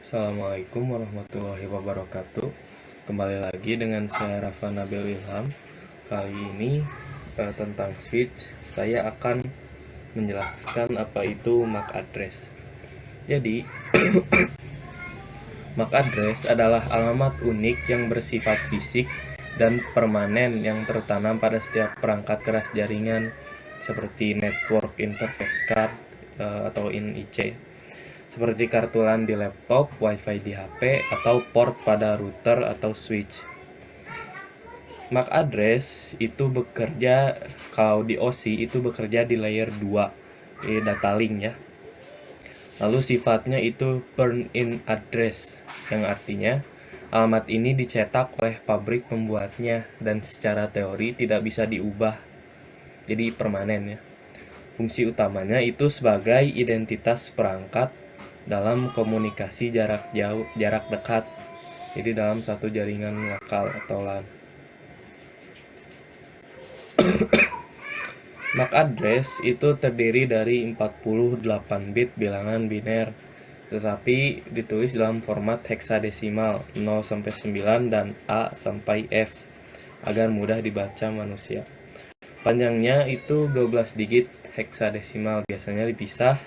Assalamualaikum warahmatullahi wabarakatuh. Kembali lagi dengan saya Rafa Nabil Ilham. Kali ini tentang switch, saya akan menjelaskan apa itu MAC address. Jadi, MAC address adalah alamat unik yang bersifat fisik dan permanen yang tertanam pada setiap perangkat keras jaringan seperti Network Interface Card atau NIC, seperti kartu LAN di laptop, WiFi di HP, atau port pada router atau switch. MAC address itu bekerja, kalau di OSI itu bekerja di layer 2 di data link ya. Lalu sifatnya itu burn-in address, yang artinya alamat ini dicetak oleh pabrik pembuatnya dan secara teori tidak bisa diubah. Jadi permanen ya. Fungsi utamanya itu sebagai identitas perangkat dalam komunikasi jarak jauh, jarak dekat. Jadi dalam satu jaringan lokal atau LAN. MAC address itu terdiri dari 48 bit bilangan biner, tetapi ditulis dalam format heksadesimal 0 sampai 9 dan A sampai F agar mudah dibaca manusia. Panjangnya itu 12 digit heksadesimal, biasanya dipisah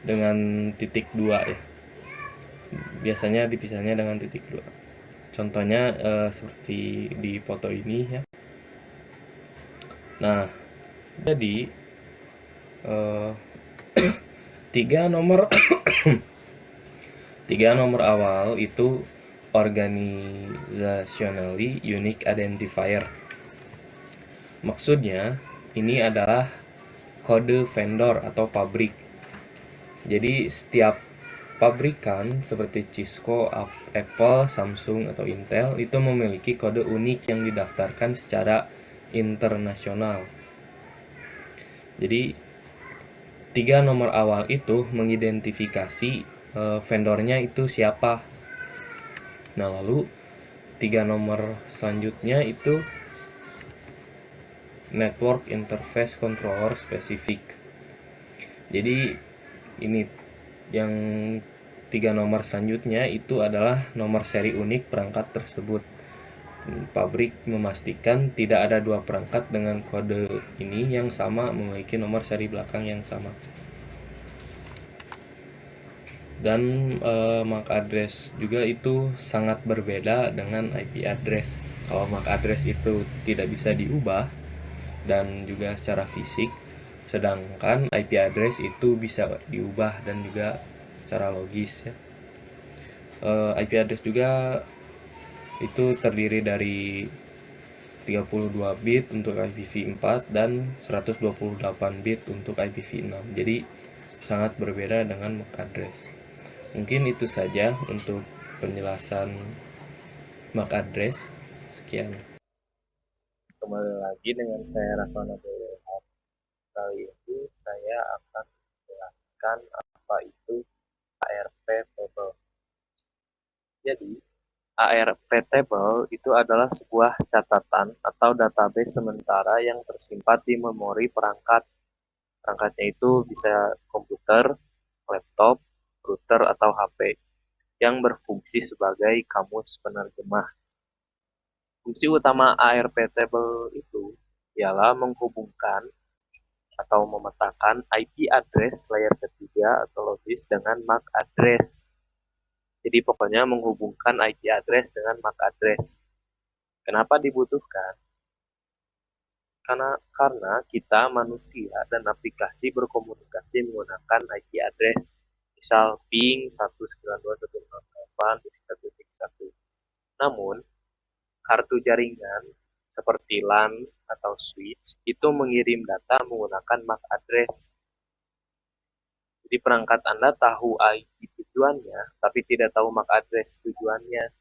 dengan titik 2 ya. Biasanya dipisahnya dengan titik 2. Contohnya seperti di foto ini ya. Nah, jadi eh, tiga nomor tiga nomor awal itu organizationally unique identifier. Maksudnya ini adalah kode vendor atau pabrik. Jadi setiap pabrikan seperti Cisco, Apple, Samsung atau Intel itu memiliki kode unik yang didaftarkan secara internasional. Jadi tiga nomor awal itu mengidentifikasi vendornya itu siapa. Nah, lalu tiga nomor selanjutnya itu network interface controller specific. Jadi ini yang tiga nomor selanjutnya itu adalah nomor seri unik perangkat tersebut. Pabrik memastikan tidak ada dua perangkat dengan kode ini yang sama memiliki nomor seri belakang yang sama. Dan MAC address juga itu sangat berbeda dengan IP address. Kalau MAC address itu tidak bisa diubah dan juga secara fisik, sedangkan IP address itu bisa diubah dan juga secara logis ya. IP address juga itu terdiri dari 32 bit untuk IPv4 dan 128 bit untuk IPv6. Jadi sangat berbeda dengan MAC address. Mungkin itu saja untuk penjelasan MAC address. Sekian. Kembali lagi dengan saya Rafa Nabil. Kali ini saya akan menjelaskan apa itu ARP table. Jadi, ARP table itu adalah sebuah catatan atau database sementara yang tersimpan di memori perangkat. Perangkatnya itu bisa komputer, laptop, router, atau HP yang berfungsi sebagai kamus penerjemah. Fungsi utama ARP table itu ialah menghubungkan atau memetakan IP address layer ketiga atau logis dengan MAC address. Jadi pokoknya menghubungkan IP address dengan MAC address. Kenapa dibutuhkan? Karena kita manusia dan aplikasi berkomunikasi menggunakan IP address. Misal ping 192.168.1.1. Namun, kartu jaringan seperti LAN atau switch itu mengirim data menggunakan MAC address. Jadi perangkat Anda tahu IP tujuannya, tapi tidak tahu MAC address tujuannya.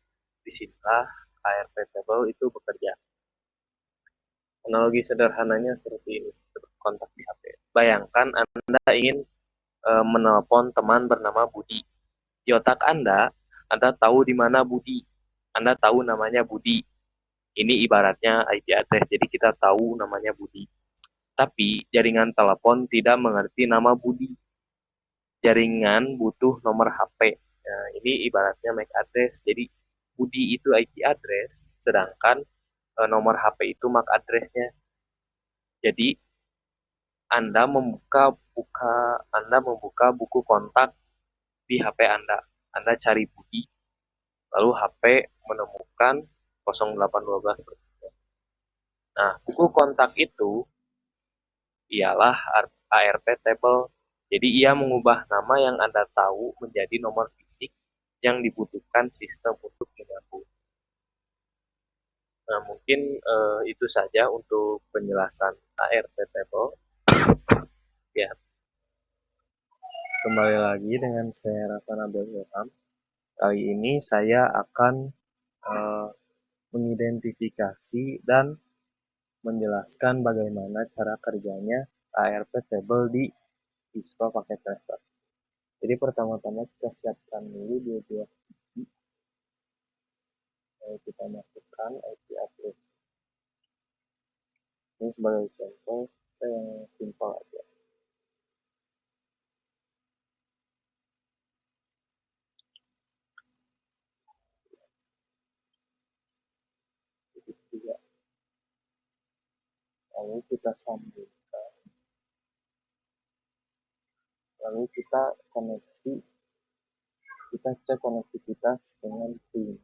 Disinilah ARP table itu bekerja. Analogi sederhananya seperti ini, kontak di HP. Bayangkan Anda ingin menelpon teman bernama Budi. Di otak Anda tahu di mana Budi. Anda tahu namanya Budi. Ini ibaratnya IP address, jadi kita tahu namanya Budi. Tapi jaringan telepon tidak mengerti nama Budi. Jaringan butuh nomor HP. Nah, ini ini ibaratnya MAC address. Jadi Budi itu IP address, sedangkan nomor HP itu MAC addressnya. Jadi Anda membuka buku kontak di HP Anda. Anda cari Budi, lalu HP menemukan 0812. Nah, buku kontak itu ialah ARP table. Jadi ia mengubah nama yang Anda tahu menjadi nomor fisik yang dibutuhkan sistem untuk menyambung. Nah, mungkin itu saja untuk penjelasan ARP table. Ya, kembali lagi dengan saya Rafa Nabil Ilham. Kali ini saya akan eh, mengidentifikasi dan menjelaskan bagaimana cara kerjanya ARP table di siswa pakai tracer. Jadi pertama-tama kita siapkan dulu dua kita masukkan IP address. Ini sebagai contoh kita yang simpel aja. Juga. Lalu kita sambungkan. Lalu kita koneksi. Kita cek konektivitas dengan pin.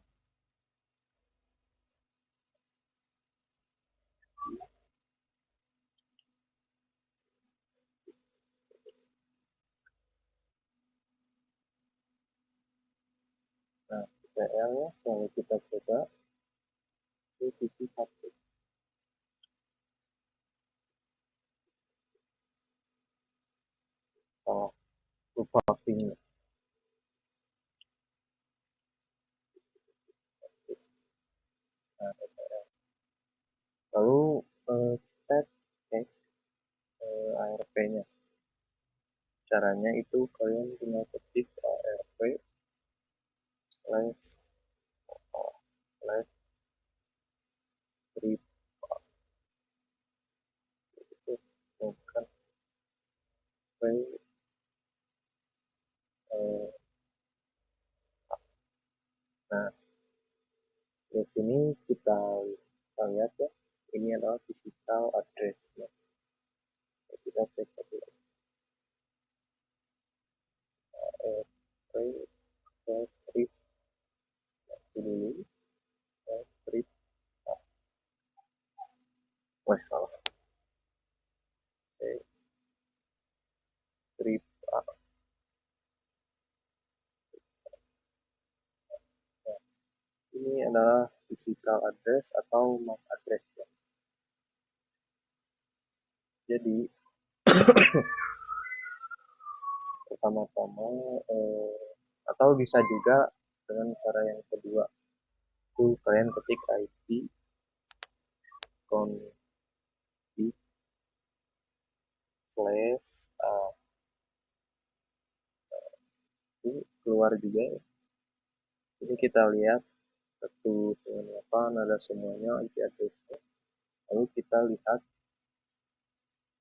Nah, TTL-nya kalau kita coba itu titik 1. Kalau lupa pin. Nah, lalu step cek ARP-nya. Caranya itu kalian tinggal ketik ARP slash strip itu bukan nah di sini kita lihat ya, ini adalah physical address ya. Kita cek satu lagi strip dulu strip salah strip A. Nah, ini adalah physical address atau MAC address ya. Jadi pertama-tama atau bisa juga dengan cara yang kedua itu kalian ketik IP config slash itu keluar juga ya. Ini kita lihat satu dengan apa ada semuanya IP addressnya. Lalu kita lihat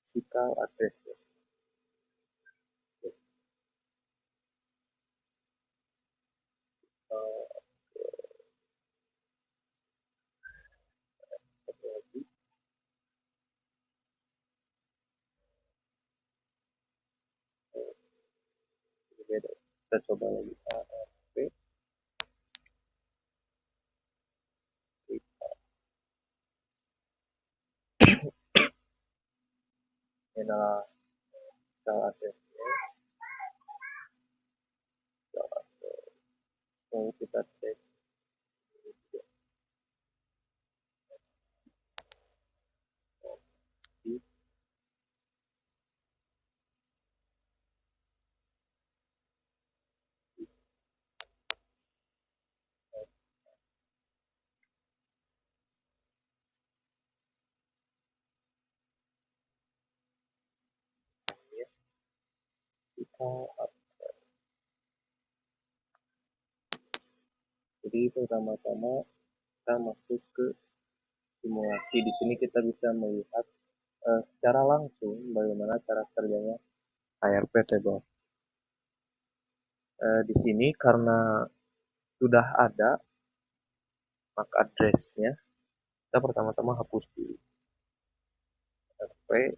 physical address ya. Satu lagi berbeda. Kita coba lagi ARP ini adalah physical addressnya. Lalu kita cek jadi pertama-tama kita masuk ke simulasi. Di sini kita bisa melihat secara langsung bagaimana cara kerjanya ARP table. Di sini karena sudah ada MAC address-nya, kita pertama-tama hapus dulu rp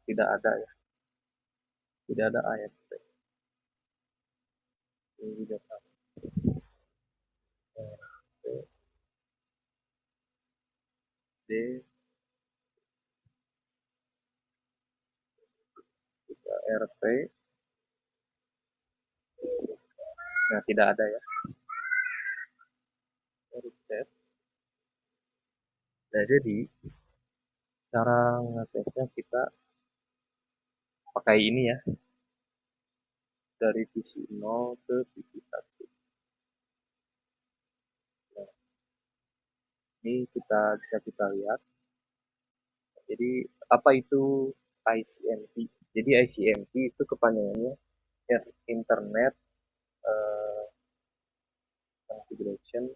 tidak ada ya, tidak ada ARP. Ini juga sama, D 3RP. Nah, tidak ada ya. Reset. Nah, jadi cara ngetesnya kita pakai ini ya, dari PC 0 ke PC 1. Nah, ini bisa kita lihat. Jadi apa itu ICMP? Jadi ICMP itu kepanjangannya Internet Configuration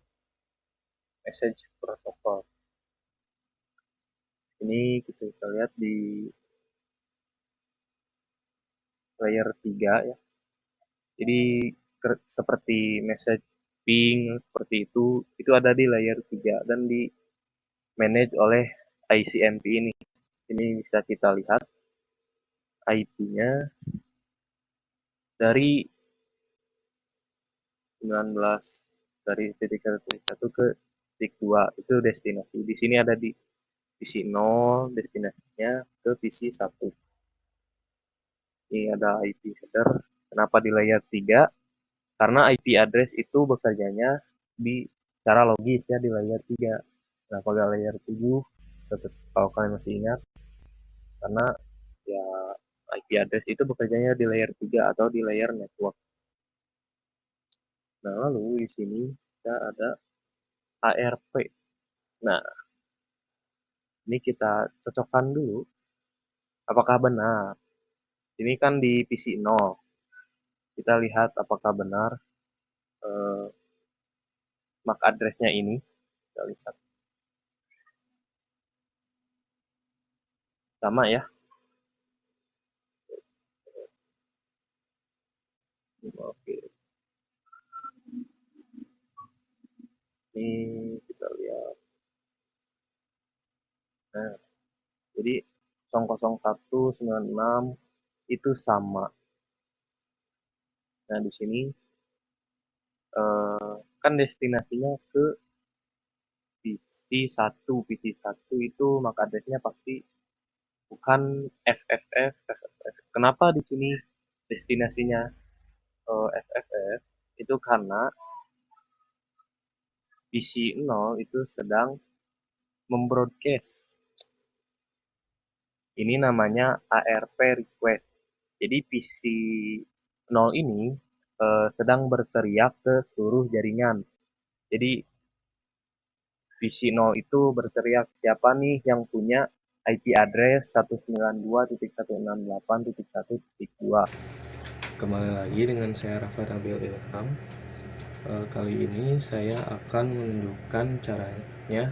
Message Protocol. Ini kita lihat di layer 3 ya. Jadi seperti message ping seperti itu ada di layer 3 dan di manage oleh ICMP ini. Ini bisa kita lihat IP-nya dari 19 dari titik 1 ke titik 2 itu destinasi. Di sini ada di PC 0 destinasinya ke PC 1. Ini ada IP header. Kenapa di layer 3? Karena IP address itu bekerjanya di secara logis ya di layer 3. Nah, pada layer 7 kalau kalian masih ingat, karena ya IP address itu bekerjanya di layer 3 atau di layer network. Nah, lalu di sini kita ada ARP. Nah, ini kita cocokkan dulu apakah benar. Ini kan di PC 0. Kita lihat apakah benar MAC address-nya ini. Kita lihat. Sama ya. Oke. Ini kita lihat. Nah, jadi 00196 itu sama. Nah, di sini kan destinasinya ke PC 1. PC 1 itu MAC address-nya pasti bukan FFF. Kenapa di sini destinasinya FFF? Itu karena PC 0 itu sedang membroadcast. Ini namanya ARP request. Jadi PC 0 ini sedang berteriak ke seluruh jaringan. Jadi PC 0 itu berteriak, siapa nih yang punya IP address 192.168.1.2. Kembali lagi dengan saya Rafa Nabil Ilham. Kali ini saya akan menunjukkan caranya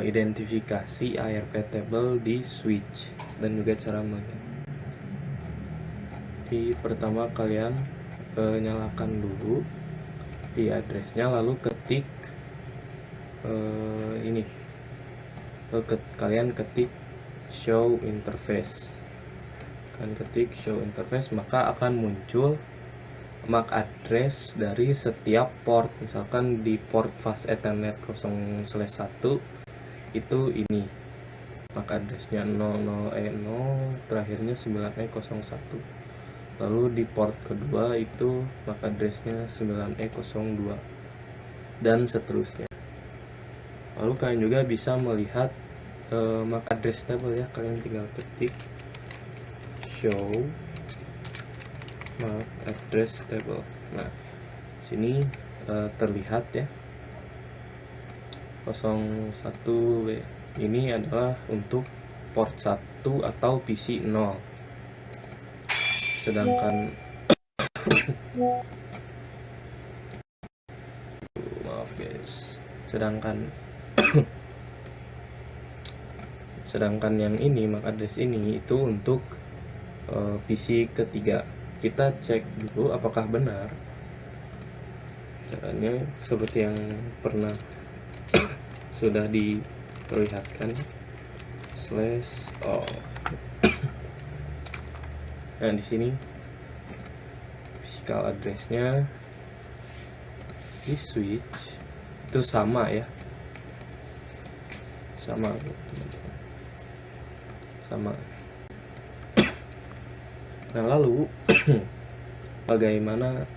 identifikasi ARP table di switch dan juga cara melihat. Jadi pertama kalian nyalakan dulu IP address-nya, lalu ketik ini. Lalu kalian ketik show interface. Kalian ketik show interface, maka akan muncul MAC address dari setiap port. Misalkan di port fast ethernet 0/1 itu ini MAC addressnya 00E0, terakhirnya 9E01. Lalu di port kedua itu MAC addressnya 9E02 dan seterusnya. Lalu kalian juga bisa melihat MAC address table ya. Kalian tinggal ketik show MAC address table. Nah, sini terlihat ya 01W ini adalah untuk port 1 atau PC 0. Sedangkan maaf guys. Sedangkan Sedangkan yang ini MAC address ini itu untuk PC ketiga. Kita cek dulu apakah benar. Caranya seperti yang pernah sudah diperlihatkan /o. Nah, di sini physical addressnya di switch itu sama ya, sama sama. Nah, lalu bagaimana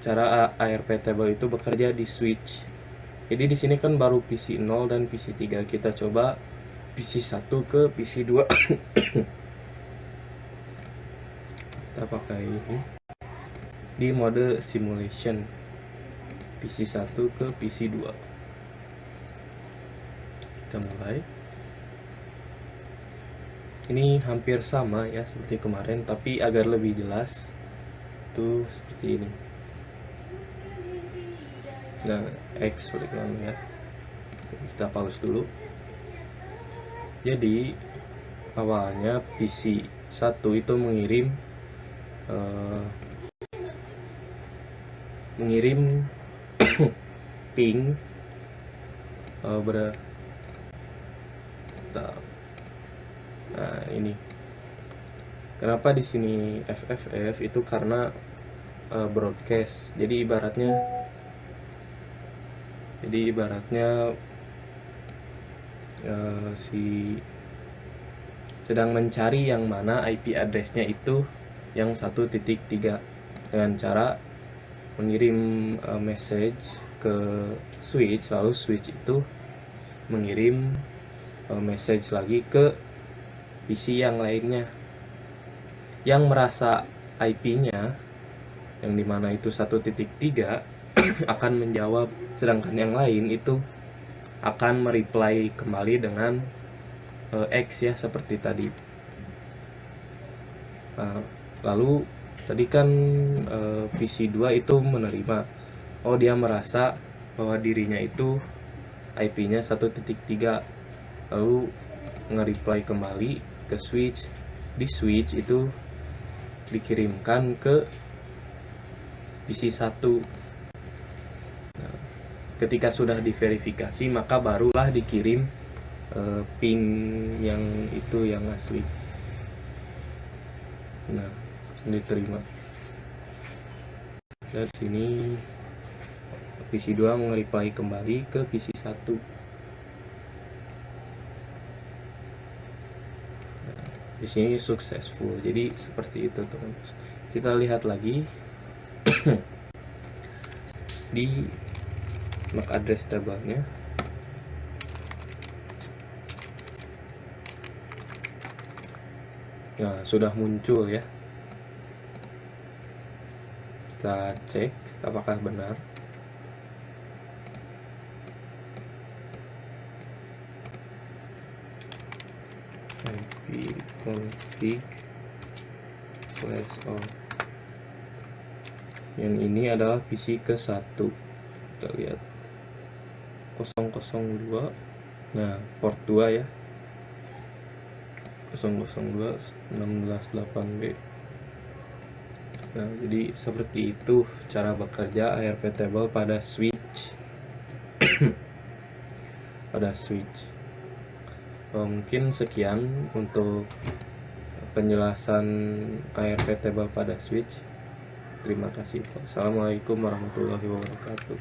cara ARP table itu bekerja di switch? Jadi di sini kan baru PC 0 dan PC 3. Kita coba PC 1 ke PC 2. Kita pakai ini di mode simulation, PC 1 ke PC 2. Kita mulai. Ini hampir sama ya seperti kemarin, tapi agar lebih jelas itu seperti ini. Nah, X ya. Kita pause dulu. Jadi awalnya PC 1 itu mengirim ping nah ini kenapa di sini FFF itu karena broadcast. Jadi ibaratnya si sedang mencari yang mana IP addressnya itu yang 1.3 dengan cara mengirim message ke switch, lalu switch itu mengirim message lagi ke PC yang lainnya yang merasa IP-nya yang dimana itu 1.3 akan menjawab, sedangkan yang lain itu akan mereply kembali dengan X ya, seperti tadi. Lalu tadi kan PC 2 itu menerima, dia merasa bahwa dirinya itu IP-nya 1.3, lalu nge-reply kembali ke switch. Di switch itu dikirimkan ke PC 1. Nah, ketika sudah diverifikasi maka barulah dikirim ping yang itu yang asli. Nah, diterima. Dan sini PC 2 nge-reply kembali ke PC 1. Nah, di sini successful. Jadi seperti itu, teman. Kita lihat lagi di MAC address table-nya. Nah, sudah muncul ya. Kita cek apakah benar. ipconfig/o. Yang ini adalah PC ke-1. Kita lihat 002. Nah, port 2 ya. 002 168B. Nah, jadi seperti itu cara bekerja ARP table pada switch. pada switch. Mungkin sekian untuk penjelasan ARP table pada switch. Terima kasih. Assalamualaikum warahmatullahi wabarakatuh.